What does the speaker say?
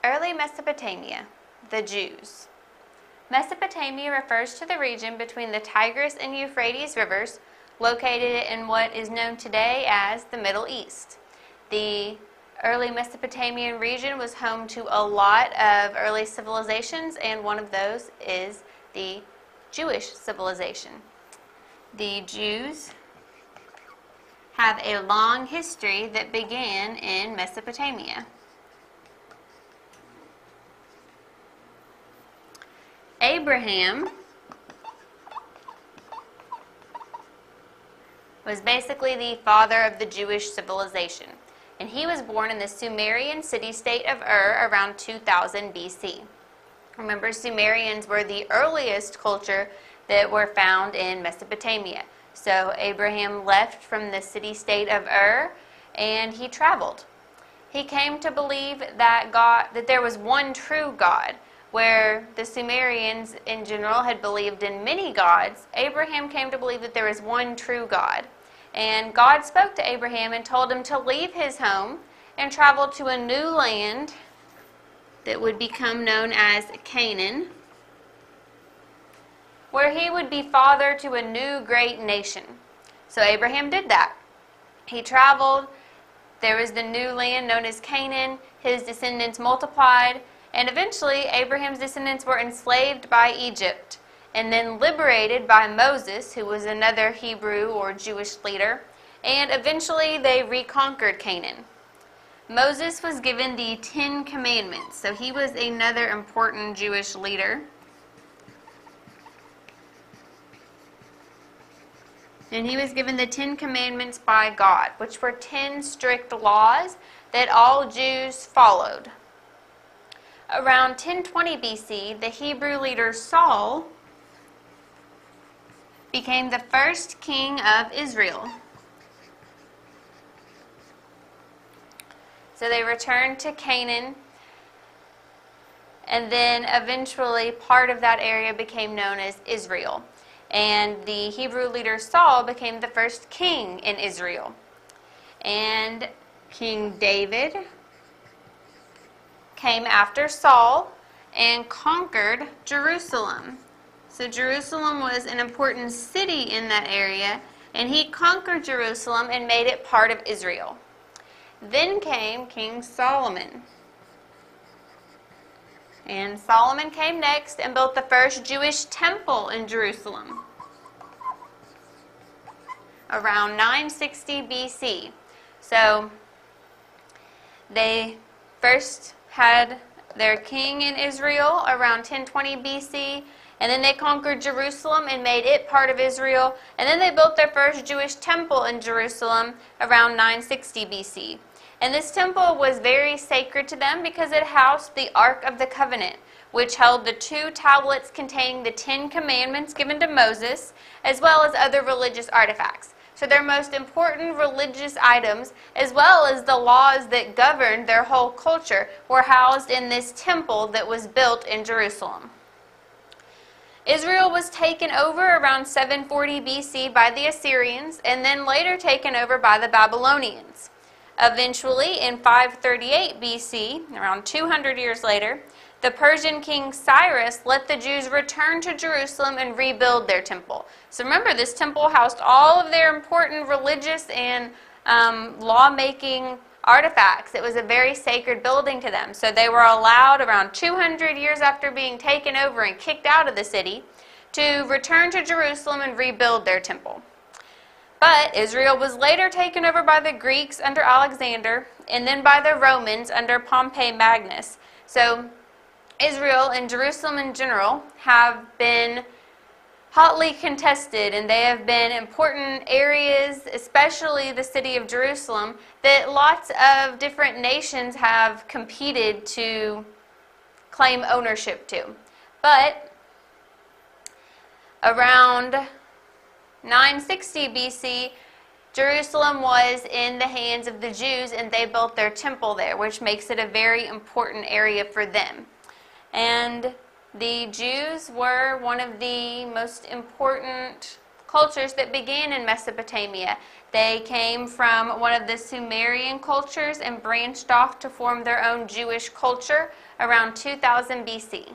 Early Mesopotamia, the Jews. Mesopotamia refers to the region between the Tigris and Euphrates rivers, located in what is known today as the Middle East. The early Mesopotamian region was home to a lot of early civilizations, and one of those is the Jewish civilization. The Jews have a long history that began in Mesopotamia. Abraham was basically the father of the Jewish civilization, and he was born in the Sumerian city-state of Ur around 2000 BC. Remember, Sumerians were the earliest culture that were found in Mesopotamia. So Abraham left from the city-state of Ur, and he traveled. He came to believe that there was one true God. Where the Sumerians in general had believed in many gods, Abraham came to believe that there is one true God. And God spoke to Abraham and told him to leave his home and travel to a new land that would become known as Canaan, where he would be father to a new great nation. So Abraham did that. He traveled. There was the new land known as Canaan. His descendants multiplied. And eventually, Abraham's descendants were enslaved by Egypt and then liberated by Moses, who was another Hebrew or Jewish leader, and eventually they reconquered Canaan. Moses was given the 10 Commandments, so he was another important Jewish leader. And he was given the 10 Commandments by God, which were 10 strict laws that all Jews followed. Around 1020 BC, the Hebrew leader Saul became the first king of Israel. So they returned to Canaan, and then eventually part of that area became known as Israel. And the Hebrew leader Saul became the first king in Israel. And King David came after Saul and conquered Jerusalem. So Jerusalem was an important city in that area, and he conquered Jerusalem and made it part of Israel. Then came King Solomon. And Solomon came next and built the first Jewish temple in Jerusalem around 960 BC. So they first had their king in Israel around 1020 BC, and then they conquered Jerusalem and made it part of Israel, and then they built their first Jewish temple in Jerusalem around 960 BC. And this temple was very sacred to them because it housed the Ark of the Covenant, which held the 2 tablets containing the 10 Commandments given to Moses, as well as other religious artifacts. So their most important religious items, as well as the laws that governed their whole culture, were housed in this temple that was built in Jerusalem. Israel was taken over around 740 BC by the Assyrians, and then later taken over by the Babylonians. Eventually, in 538 BC, around 200 years later, the Persian king Cyrus let the Jews return to Jerusalem and rebuild their temple. So remember, this temple housed all of their important religious and law-making artifacts. It was a very sacred building to them. So they were allowed around 200 years after being taken over and kicked out of the city to return to Jerusalem and rebuild their temple. But Israel was later taken over by the Greeks under Alexander, and then by the Romans under Pompey Magnus. So Israel and Jerusalem in general have been hotly contested, and they have been important areas, especially the city of Jerusalem, that lots of different nations have competed to claim ownership to. But around 960 BC, Jerusalem was in the hands of the Jews, and they built their temple there, which makes it a very important area for them. And the Jews were one of the most important cultures that began in Mesopotamia. They came from one of the Sumerian cultures and branched off to form their own Jewish culture around 2000 BC.